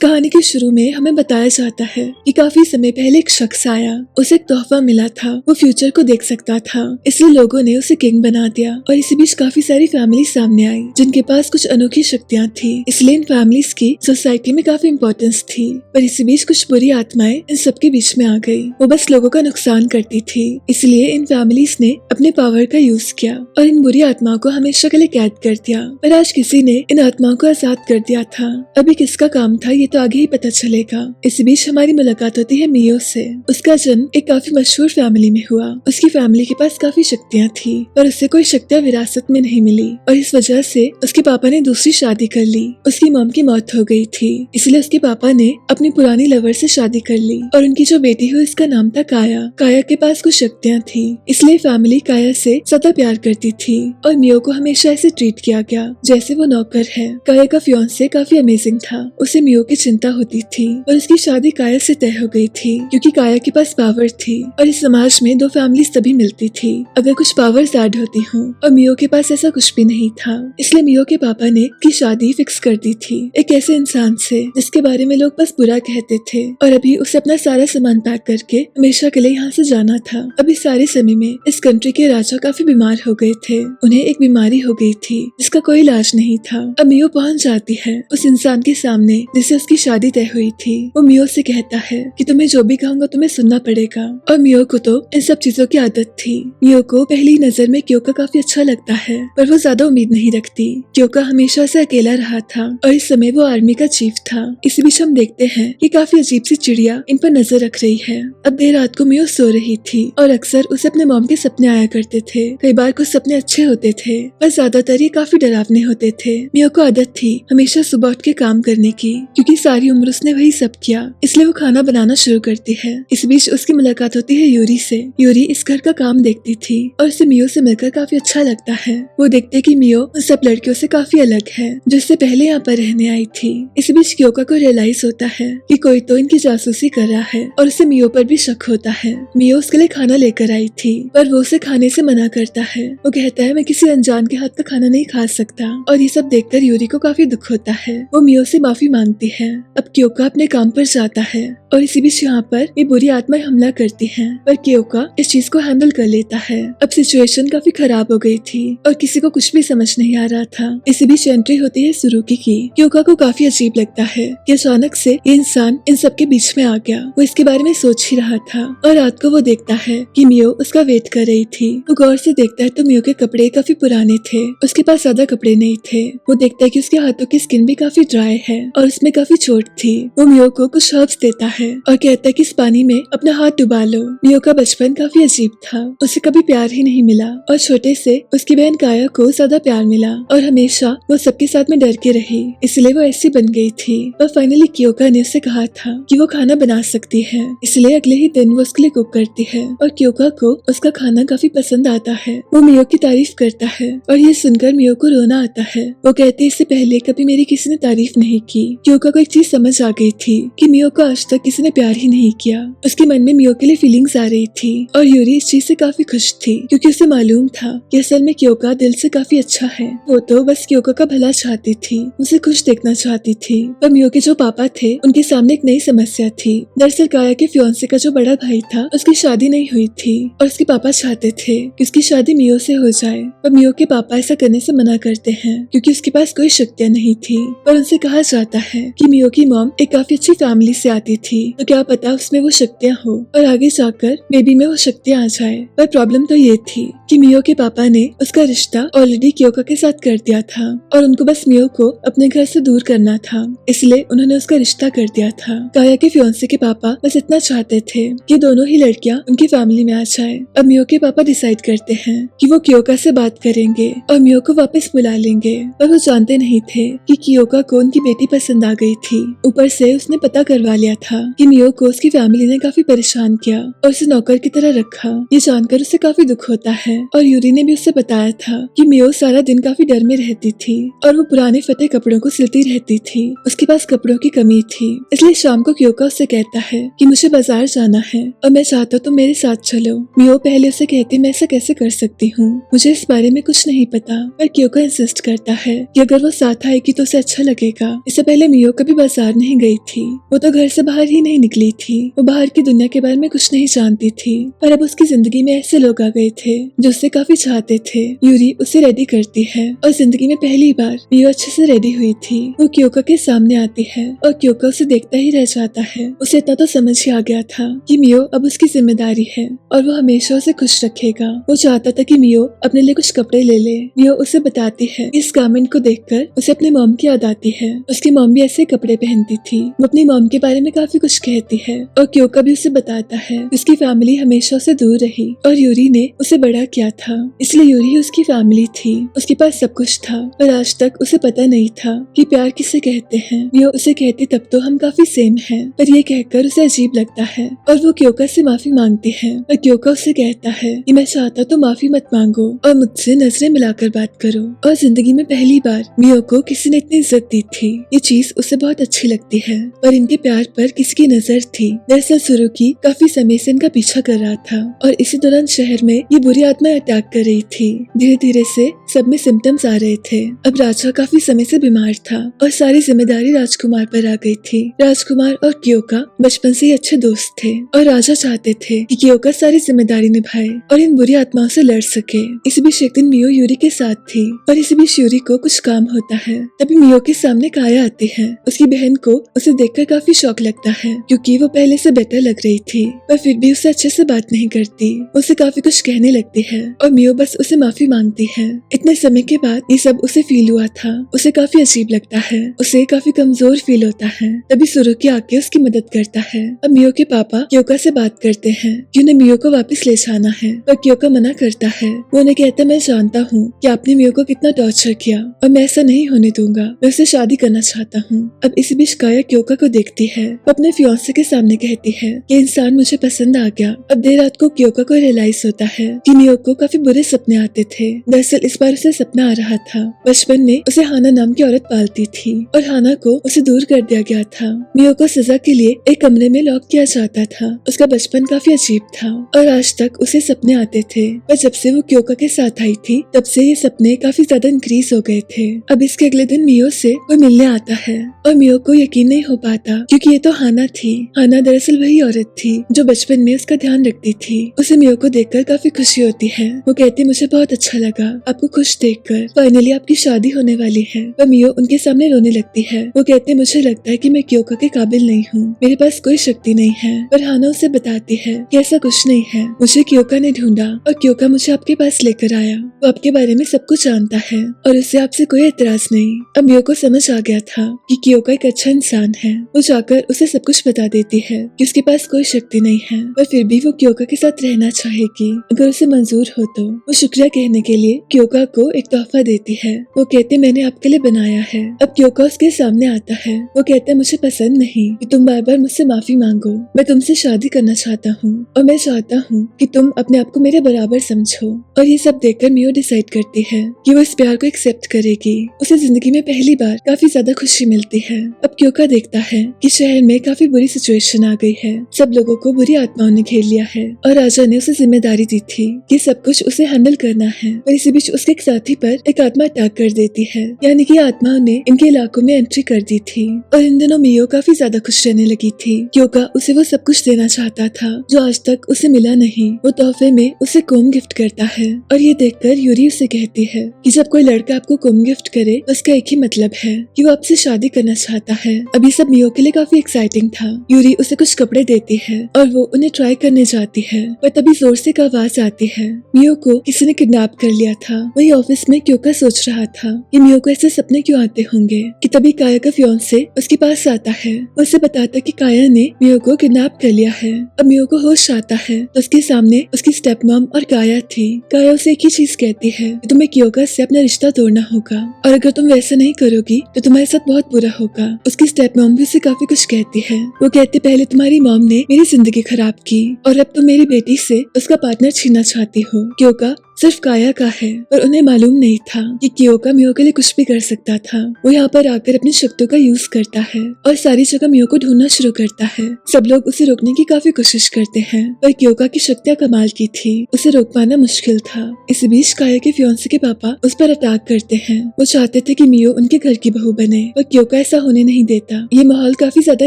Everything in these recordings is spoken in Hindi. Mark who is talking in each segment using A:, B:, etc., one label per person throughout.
A: कहानी के शुरू में हमें बताया जाता है कि काफी समय पहले एक शख्स आया, उसे एक तोहफा मिला था। वो फ्यूचर को देख सकता था, इसलिए लोगों ने उसे किंग बना दिया। और इसी बीच काफी सारी फैमिली सामने आई जिनके पास कुछ अनोखी शक्तियां थी, इसलिए इन फैमिलीज की सोसाइटी में काफी इम्पोर्टेंस थी। पर इसी बीच कुछ बुरी आत्माएं इन सबके बीच में आ गई। वो बस लोगों का नुकसान करती थी, इसलिए इन फैमिलीज ने अपने पावर का यूज किया और इन बुरी आत्माओं को हमेशा के लिए कैद कर दिया। पर आज किसी ने इन आत्माओं को आजाद कर दिया था। अभी किसका काम था ये तो आगे ही पता चलेगा। इसी बीच हमारी मुलाकात होती है मियो से। उसका जन्म एक काफी मशहूर फैमिली में हुआ। उसकी फैमिली के पास काफी शक्तियां थी, पर उसे कोई शक्तियां विरासत में नहीं मिली और इस वजह से उसके पापा ने दूसरी शादी कर ली। उसकी मॉम की मौत हो गई थी, इसलिए उसके पापा ने अपनी पुरानी लवर से शादी कर ली और उनकी जो बेटी हुई उसका नाम था काया। काया के पास कुछ शक्तियां थी, इसलिए फैमिली काया से ज्यादा प्यार करती थी और मियो को हमेशा ऐसे ट्रीट किया गया जैसे वो नौकर है। काया का फियांसे काफी अमेजिंग था, उसे मियो की चिंता होती थी और उसकी शादी काया से तय हो गई थी क्योंकि काया के पास पावर थी और इस समाज में दो फैमिलीज तभी मिलती थी अगर कुछ पावर्स ऐड होती हों, और मियो के पास ऐसा कुछ भी नहीं था। इसलिए मियो के पापा ने की शादी फिक्स कर दी थी एक ऐसे इंसान से जिसके बारे में लोग बस बुरा कहते थे और अभी उसे अपना सारा सामान पैक करके हमेशा के लिए यहाँ से जाना था। अभी सारे समय में इस कंट्री के राजा काफी बीमार हो गए थे, उन्हें एक बीमारी हो गई थी जिसका कोई इलाज नहीं था। अब मियो पहुंच जाती है उस इंसान के सामने जिससे उसकी शादी तय हुई थी। वो मियो से कहता है कि तुम्हें जो भी कहूंगा तुम्हें सुनना पड़ेगा, और मियो को तो इन सब चीजों की आदत थी। मियो को पहली नजर में क्योका काफी अच्छा लगता है, पर वो ज्यादा उम्मीद नहीं रखती। क्योका हमेशा से अकेला रहा था और इस समय वो आर्मी का चीफ था। इसी बीच हम देखते हैं कि काफी अजीब सी चिड़िया इन पर नजर रख रही है। अब देर रात को मियो सो रही थी और अक्सर उसे अपने मॉम के सपने आया करते थे। कई बार कुछ सपने अच्छे होते थे पर ज्यादातर ये काफी डरावने होते थे। मियो को आदत थी हमेशा सुबह उठ के काम करने की, क्योंकि सारी उम्र उसने वही सब किया, इसलिए वो खाना बनाना शुरू करती है। इस बीच उसकी मुलाकात होती है यूरी से। यूरी इस घर का काम देखती थी और उसे मियो से मिलकर काफी अच्छा लगता है। वो देखते कि मियो उन सब लड़कियों से काफी अलग है जो इससे पहले यहाँ पर रहने आई थी। इस बीच क्योका को रियलाइज होता है कि कोई तो इनकी जासूसी कर रहा है और उसे मियो पर भी शक होता है। मियो उसके लिए खाना लेकर आई थी पर वो उसे खाने से मना करता है। वो कहता है मैं किसी अनजान के हाथ का खाना नहीं खा सकता, और ये सब देखकर यूरी को काफी दुख होता है। वो मियो से माफी मांगती है। अब क्योका अपने काम पर जाता है और इसी बीच यहाँ पर ये बुरी आत्माएं हमला करती हैं, पर क्योका इस चीज को हैंडल कर लेता है। अब सिचुएशन काफी खराब हो गई थी और किसी को कुछ भी समझ नहीं आ रहा था। इसी बीच एंट्री होती है सुरुकी की। क्योका को काफी अजीब लगता है कि अचानक से ये इंसान इन सबके बीच में आ गया। वो इसके बारे में सोच ही रहा था और रात को वो देखता है कि मियो उसका वेट कर रही थी। वो गौर से देखता है तो मियो के कपड़े काफी पुराने थे, उसके पास ज्यादा कपड़े नहीं थे। वो देखता है कि उसके हाथों की स्किन भी काफी ड्राई है और उसमें काफी चोट थी। वो मियो को कुछ हर्ब्स देता है और कहता है कि इस पानी में अपना हाथ डुबा लो। मियो का बचपन काफी अजीब था, उसे कभी प्यार ही नहीं मिला और छोटे से उसकी बहन काया को ज्यादा प्यार मिला और हमेशा वो सबके साथ में डर के रही, इसलिए वो ऐसी बन गई थी। और फाइनली क्योका ने उससे कहा था कि वो खाना बना सकती है, इसलिए अगले ही दिन वो उसके लिए कुक करती है और क्योका को उसका खाना काफी पसंद आता है। वो मियो की तारीफ करता है और ये सुनकर मियो को रोना आता है। वो कहती है इससे पहले कभी मेरी किसी ने तारीफ नहीं की। क्योका को एक चीज समझ आ गई थी कि मियो को आज तक किसी ने प्यार ही नहीं किया। उसके मन में मियो के लिए फीलिंग्स आ रही थी और यूरी इस चीज से काफी खुश थी क्योंकि उसे मालूम था कि असल में क्योका दिल से काफी अच्छा है। वो तो बस क्योका का भला चाहती थी, उसे खुश देखना चाहती थी। पर मियो के जो पापा थे उनके सामने एक नई समस्या थी। दरअसल काया के फियांसे का जो बड़ा भाई था उसकी शादी नहीं हुई थी और उसके पापा चाहते थे कि उसकी शादी मियो से हो जाए, पर मियो के पापा ऐसा करने से मना करते हैं क्योंकि उसके पास कोई शक्तियां नहीं थी। पर उनसे कहा जाता है कि मियो की मॉम एक काफी अच्छी फैमिली से आती थी, तो क्या पता उसमें वो शक्तियां हो और आगे जाकर बेबी में वो शक्तियां आ जाए। पर प्रॉब्लम तो ये थी कि मियो के पापा ने उसका रिश्ता ऑलरेडी क्योका के साथ कर दिया था और उनको बस मियो को अपने घर से दूर करना था, इसलिए उन्होंने उसका रिश्ता कर दिया था। काया के फियांसे के पापा बस इतना चाहते थे कि दोनों ही लड़कियां उनकी फैमिली में आ जाए। अब मियो के पापा डिसाइड करते हैं कि वो क्योका से बात करेंगे और मियो को वापस बुला लेंगे, पर वो जानते नहीं थे कि क्योका को उनकी बेटी पसंद आ गई थी। ऊपर से उसने पता करवा लिया था कि मियो को उसकी फैमिली ने काफी परेशान किया और उसे नौकर की तरह रखा। ये जानकर उसे काफी दुख होता है और यूरी ने भी उसे बताया था कि मियो सारा दिन काफी डर में रहती थी और वो पुराने फटे कपड़ों को सिलती रहती थी। उसके पास कपड़ों की कमी थी, इसलिए शाम को क्योका उससे कहता है कि मुझे बाजार जाना है और मैं चाहता हूँ तुम मेरे साथ चलो। मियो पहले उसे कहती मैं ऐसा कैसे कर सकती हूँ, मुझे इस बारे में कुछ नहीं पता, पर क्योका इंसिस्ट करता है कि अगर वो साथ आएगी तो उसे अच्छा लगेगा। इससे पहले मियो कभी बाजार नहीं गई थी, वो तो घर से बाहर ही नहीं निकली थी, वो बाहर की दुनिया के बारे में कुछ नहीं जानती थी। पर अब उसकी जिंदगी में ऐसे लोग आ गए थे जो उससे काफी चाहते थे। यूरी उसे रेडी करती है और जिंदगी में पहली बार मियो अच्छे से रेडी हुई थी। वो क्योका के सामने आती है और क्योका उसे देखता ही रह जाता है। उसे इतना तो समझ ही आ गया था कि मियो अब उसकी जिम्मेदारी है और वो हमेशा उसे खुश रखेगा। वो चाहता था कि मियो अपने लिए कुछ कपड़े ले ले। मियो उसे बताती है, इस गारमेंट को देखकर उसे अपने मॉम की याद आती है। उसकी मॉम भी ऐसे कपड़े पहनती थी। वो अपनी मॉम के बारे में काफी कुछ कहती है और क्योका भी उसे बताता है उसकी फैमिली हमेशा उसे दूर रही और यूरी ने उसे बड़ा किया था, इसलिए यूरी उसकी फैमिली थी। उसके पास सब कुछ था पर आज तक उसे पता नहीं था कि प्यार किसे कहते हैं। मियो उसे कहती तब तो हम काफी सेम हैं, पर ये कहकर उसे अजीब लगता है और वो क्योका से माफी मांगती है। पर क्योका उसे कहता है कि मैं चाहता तो माफी मत मांगो और मुझसे नजरें मिलाकर बात करो। और जिंदगी में पहली बार मियो को किसी ने इतनी इज्जत दी थी, ये चीज उसे बहुत अच्छी लगती है। पर इनके प्यार पर किसी की नजर थी। दरअसल सुरुकी काफी समय से इनका पीछा कर रहा था और इसी दौरान शहर में ये बुरी आत्मा अटैक कर रही थी। धीरे धीरे से सब में सिम्टम्स आ रहे थे। अब राजा काफी समय से बीमार था और सारी जिम्मेदारी राजकुमार पर आ गई थी। राजकुमार और क्योका बचपन से ही अच्छे दोस्त थे और राजा चाहते थे कि क्योका सारी जिम्मेदारी निभाए और इन बुरी आत्माओं से लड़ सके। इसी बीच एक दिन मियो यूरी के साथ थी और इसी बीच यूरी को कुछ काम होता है। तभी मियो के सामने काया आती है। उसकी बहन को उसे देखकर काफी शौक लगता है क्योंकि वो पहले से बेटर लग रही थी, पर फिर भी उसे अच्छे से बात नहीं करती। उसे काफी कुछ कहने लगती है और मियो बस उसे माफी मांगती है। इतने समय के बाद ये सब उसे फील हुआ था। उसे काफी अजीब लगता है, उसे काफी कमजोर फील होता है। तभी सुरुकी आके उसकी मदद करता है। अब मियो के पापा क्योका से बात करते हैं कि उन्हें मियो को वापस ले जाना है, पर क्योका मना करता है। वो उन्हें कहता मैं जानता हूँ कि आपने मियो को कितना टॉर्चर किया और मैं ऐसा नहीं होने दूंगा, मैं उससे शादी करना चाहता हूँ। अब इसी बीच काया क्योका को देखती है। वो अपने फियांसे के सामने कहती है कि इंसान मुझे पसंद आ गया। अब देर रात को क्योका को रियलाइज होता है कि मियो को काफी बुरे सपने आते थे। दरअसल इस बार उसे सपना आ रहा था बचपन में उसे हाना नाम की औरत पालती थी और हाना को उसे दूर कर दिया गया था। मियो को सजा के लिए एक कमरे में लॉक किया जाता था। उसका बचपन काफी अजीब था और आज तक उसे सपने आते थे, पर जब से वो क्योका के साथ आई थी तब से ये सपने काफी ज्यादा इंक्रीज हो गए थे। अब इसके अगले दिन मियो से कोई मिलने आता है और मियो को यकीन नहीं हो पाता क्योंकि ये तो हाना थी। हाना दरअसल वही औरत थी जो बचपन में उसका ध्यान रखती थी। उसे मियो को देखकर काफी खुशी होती है। वो कहती मुझे बहुत अच्छा लगा आपको खुश देखकर, फाइनली आपकी शादी होने वाली है। पर मियो उनके सामने रोने लगती है। वो कहते मुझे लगता है कि मैं क्योका के काबिल नहीं हूँ, मेरे पास कोई शक्ति नहीं है। पर हाना उसे बताती है कि ऐसा कुछ नहीं है, मुझे क्योका ने ढूंढा और क्योका मुझे आपके पास लेकर आया। वो आपके बारे में सब कुछ जानता है और उसे आपसे कोई एतराज नहीं। अब मियो को समझ आ गया था कि क्योका एक अच्छा इंसान है। वो जाकर उसे सब कुछ बता देती है कि उसके पास कोई शक्ति नहीं है, पर फिर भी वो क्योका के साथ रहना चाहेगी अगर उसे मंजूर हो तो। वो शुक्रिया कहने के लिए क्योका को एक तोहफा देती है। वो कहते मैंने आपके लिए बनाया है। अब क्योका उसके सामने आता है। वो कहता मुझे पसंद नहीं कि तुम बार बार मुझसे माफी मांगो, मैं तुमसे शादी करना चाहता हूँ और मैं चाहता हूँ कि तुम अपने आप को मेरे बराबर समझो। और ये सब देखकर मियो डिसाइड करती है कि वो इस प्यार को एक्सेप्ट करेगी। उसे जिंदगी में पहली बार काफी ज्यादा खुशी मिलती है। अब क्योका देखता है कि शहर में काफी बुरी सिचुएशन आ गई है, सब लोगों को बुरी आत्माओं ने घेर लिया है और राजा ने उसे जिम्मेदारी दी थी कि सब कुछ उसे हैंडल करना है। पर इसी बीच उसके एक साथी पर एक आत्मा अटैक कर देती है, यानी कि आत्माओं ने इनके इलाकों में एंट्री कर दी थी। और इन दिनों मियो काफी ज्यादा खुश रहने लगी थी। क्योका उसे वो सब कुछ देना चाहता था जो आज तक उसे मिला नहीं। वो तोहफे में उसे कोम गिफ्ट करता है और ये देखकर यूरी उसे कहती है कि जब कोई लड़का आपको कोम गिफ्ट करे तो उसका एक ही मतलब है कि वो आपसे शादी करना चाहता है। अभी सब मियो के लिए काफी एक्साइटिंग था। यूरी उसे कुछ कपड़े देती है और वो उन्हें ट्राई करने जाती है, पर तभी जोर से एक आवाज आती है। मियो को किसी ने किडनैप कर लिया था। वही ऑफिस में क्योका सोच रहा था कि मियो को ऐसे सपने क्यों आते होंगे कि तभी काया का फियांसे उसके पास आता है। वो उसे बताता कि काया ने मियो को किडनैप कर लिया है। अब मियो को होश आता है तो उसके सामने उसकी स्टेप मॉम और काया थी। काया उसे एक ही चीज कहती है कि तुम्हें क्योका से अपना रिश्ता तोड़ना होगा और अगर तुम वैसा नहीं करोगी तो तुम्हारे साथ बहुत बुरा होगा। उसकी स्टेप मॉम भी उसे काफी कुछ कहती है वो कहते पहले तुम्हारी मॉम ने मेरी जिंदगी खराब की और अब तुम मेरी बेटी से उसका पार्टनर छीनना चाहती हो। क्योंकि सिर्फ काया का है, पर उन्हें मालूम नहीं था कि क्योका मियो के लिए कुछ भी कर सकता था। वो यहाँ पर आकर अपनी शक्तियों का यूज करता है और सारी जगह मियो को ढूंढना शुरू करता है। सब लोग उसे रोकने की काफी कोशिश करते हैं, पर क्योका की शक्तियाँ कमाल की थी, उसे रोक पाना मुश्किल था। इस बीच काया के फियांसे के पापा उस पर अटैक करते हैं। वो चाहते थे कि मियो उनके घर की बहू बने, पर क्योका ऐसा होने नहीं देता। ये माहौल काफी ज्यादा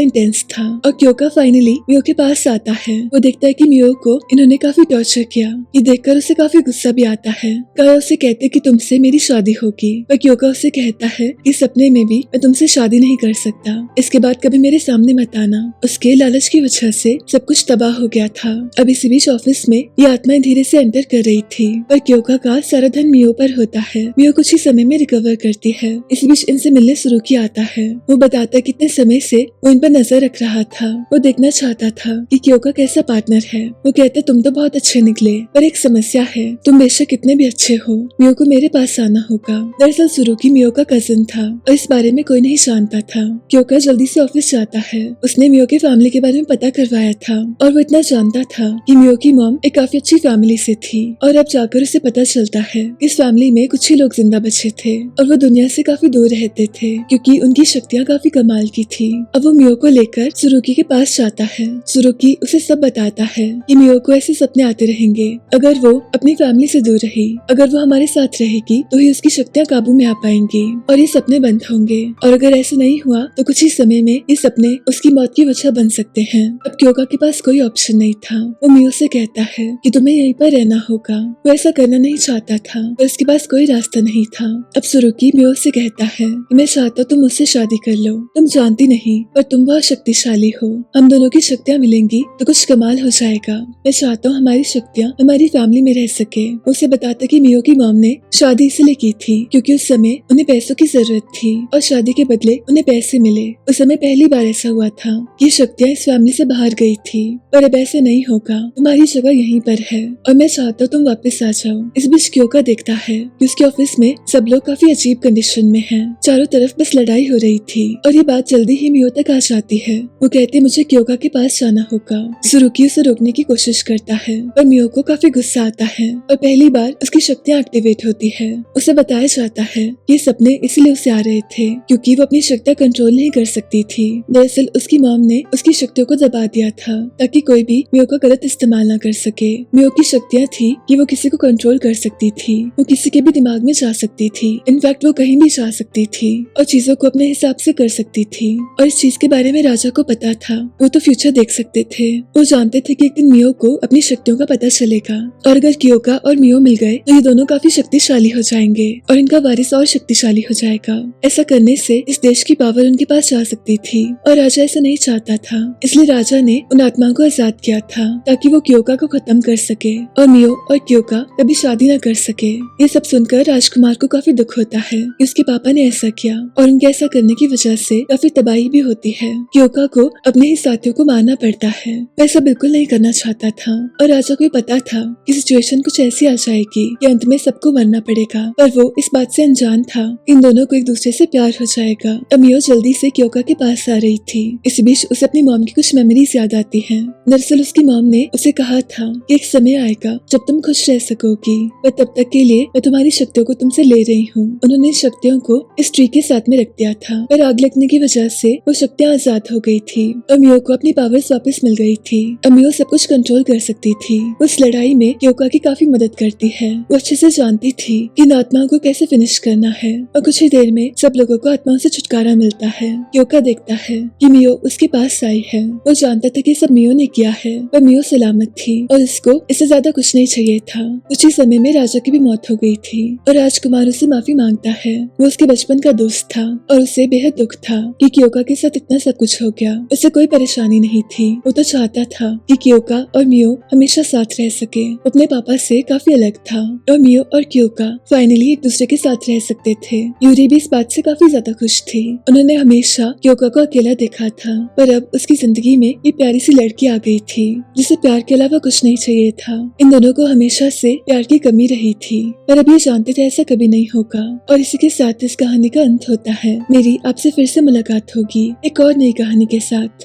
A: इंटेंस था और क्योका फाइनली मियो के पास आता है। वो देखता है कि मियो को इन्होंने काफी टॉर्चर किया। ये देखकर उसे काफी गुस्सा भी आता है। काया उसे कहते कि तुमसे मेरी शादी होगी, पर क्योका उसे कहता है कि सपने में भी मैं तुमसे शादी नहीं कर सकता, इसके बाद कभी मेरे सामने मत आना। उसके लालच की वजह से सब कुछ तबाह हो गया था। अब इसी बीच ऑफिस में ये आत्माएं धीरे से एंटर कर रही थी, पर क्योका का सारा धन मियो पर होता है। मियो कुछ ही समय में रिकवर करती है। इस बीच इनसे मिलने सुरुकी आता है। वो बताता है कितने समय से वो इन पर नजर रख रहा था। वो देखना चाहता था कि क्योका कैसा पार्टनर है। वो कहते तुम तो बहुत अच्छे निकले, पर एक समस्या है, तुम बेशक कितने भी अच्छे हो, मियो को मेरे पास आना होगा। दरअसल सुरुकी मियो का कजिन था और इस बारे में कोई नहीं जानता था। क्योका जल्दी से ऑफिस जाता है। उसने मियो की फैमिली के बारे में पता करवाया था और वो इतना जानता था कि मियो की मॉम एक काफी अच्छी फैमिली से थी। और अब जाकर उसे पता चलता है इस फैमिली में कुछ ही लोग जिंदा बचे थे और वो दुनिया से काफी दूर रहते थे, क्योंकि उनकी शक्तियाँ काफी कमाल की थी। अब वो मियो को लेकर सुरुकी के पास जाता है। सुरुकी उसे सब बताता है कि मियो को ऐसे सपने आते रहेंगे अगर वो अपनी फैमिली से दूर रही, अगर वो हमारे साथ रहेगी तो ही उसकी शक्तियाँ काबू में आ पाएंगी और ये सपने बंद होंगे, और अगर ऐसा नहीं हुआ तो कुछ ही समय में ये सपने उसकी मौत की वजह बन सकते हैं। अब क्योका के पास कोई ऑप्शन नहीं था। वो मियो से कहता है कि तुम्हें यहीं पर रहना होगा। वो ऐसा करना नहीं चाहता था, पर उसके पास कोई रास्ता नहीं था। अब सुरुकी मियो से कहता है कि मैं चाहता हूँ तुम मुझसे शादी कर लो, तुम जानती नहीं पर तुम बहुत शक्तिशाली हो, हम दोनों की शक्तियाँ मिलेंगी तो कुछ कमाल हो जाएगा। मैं चाहता हूँ हमारी शक्तियाँ हमारी फैमिली में रह सके। उसे बताता कि मियो की मॉम ने शादी इसलिए की थी क्योंकि उस समय उन्हें पैसों की जरूरत थी और शादी के बदले उन्हें पैसे मिले। उस समय पहली बार ऐसा हुआ था कि शक्तियाँ इस फैमिली से बाहर गई थी, पर अब ऐसे नहीं होगा, तुम्हारी जगह यहीं पर है और मैं चाहता हूँ तुम वापस आ जाओ। इस बीच क्योका देखता है कि उसके ऑफिस में सब लोग काफी अजीब कंडीशन में हैं। चारों तरफ बस लड़ाई हो रही थी और ये बात जल्दी ही मियो तक आ जाती है। वो कहते मुझे क्योका के पास जाना होगा। सुरुकी उसे रोकने की कोशिश करता है, पर मियो को काफी गुस्सा आता है और पहली बार उसकी शक्तियाँ एक्टिवेट होती है। उसे बताया जाता है ये सपने इसलिए उसे आ रहे थे क्योंकि वो अपनी शक्तियाँ कंट्रोल नहीं कर सकती थी। दरअसल उसकी मॉम ने उसकी शक्तियों को दबा दिया था ताकि कोई भी मियो का गलत इस्तेमाल न कर सके। मियो की शक्तियाँ थी कि वो किसी को कंट्रोल कर सकती थी, वो किसी के भी दिमाग में जा सकती थी, इनफैक्ट वो कहीं भी जा सकती थी और चीजों को अपने हिसाब से कर सकती थी। और इस चीज के बारे में राजा को पता था। वो तो फ्यूचर देख सकते थे। वो जानते थे कि एक दिन मियो को अपनी शक्तियों का पता चलेगा और अगर क्योका और मियो मिल गए तो ये दोनों काफी शक्तिशाली हो जाएंगे और इनका वारिस और शक्तिशाली हो जाएगा। ऐसा करने से इस देश की पावर उनके पास जा सकती थी और राजा ऐसा नहीं चाहता था, इसलिए राजा ने उन आत्माओं को आजाद किया था ताकि वो क्योका को खत्म कर सके और मियो और क्योका कभी शादी न कर सके। ये सब सुनकर राजकुमार को काफी दुख होता है कि उसके पापा ने ऐसा किया और उनके ऐसा करने की वजह से काफी तबाही भी होती है। क्योका को अपने ही साथियों को मारना पड़ता है। वो ऐसा बिल्कुल नहीं करना चाहता था और राजा को पता था कि सिचुएशन कुछ ऐसी आ जाएगी कि अंत में सबको मरना पड़ेगा, पर वो इस बात से अनजान था इन दोनों को एक दूसरे से प्यार हो जाएगा। अब मियो जल्दी से क्योका के पास आ रही थी। इस बीच उसे अपनी मॉम की कुछ मेमोरीज याद आती हैं। दरअसल उसकी मॉम ने उसे कहा था कि एक समय आएगा जब तुम खुश रह सकोगी, पर तब तक के लिए मैं तुम्हारी शक्तियों को तुमसे ले रही हूँ। उन्होंने शक्तियों को इस ट्री के साथ में रख दिया था, पर आग लगने की वजह से वो शक्तियाँ आजाद हो गई थी और मियो को अपनी पावर्स वापस मिल गई थी। अब मियो सब कुछ कंट्रोल कर सकती थी। उस लड़ाई में क्योका की काफी मदद करती है। वो अच्छे से जानती थी कि इन आत्माओं को कैसे फिनिश करना है और कुछ ही देर में सब लोगों को आत्माओं से छुटकारा मिलता है। क्योका देखता है कि मियो उसके पास आई है। वो जानता था कि सब मियो ने किया है, पर मियो सलामत थी और इसको इससे ज्यादा कुछ नहीं चाहिए था। कुछ ही समय में राजा की भी मौत हो गई थी और राजकुमार उससे माफी मांगता है। वो उसके बचपन का दोस्त था और उसे बेहद दुख था कि क्योका के साथ इतना सब कुछ हो गया। उसे कोई परेशानी नहीं थी। वो तो चाहता था कि क्योका और मियो हमेशा साथ रह सके। अपने पापा से काफी अलग था और मियो और क्योका फाइनली एक दूसरे के साथ रह सकते थे। यूरी भी इस बात से काफी ज्यादा खुश थी। उन्होंने हमेशा क्योका को अकेला देखा था, पर अब उसकी जिंदगी में ये प्यारी सी लड़की आ गई थी जिसे प्यार के अलावा कुछ नहीं चाहिए था। इन दोनों को हमेशा से प्यार की कमी रही थी, पर अब ये जानते थे ऐसा कभी नहीं होगा। और इसी के साथ इस कहानी का अंत होता है। मेरी आपसे फिर से मुलाकात होगी एक और नई कहानी के साथ।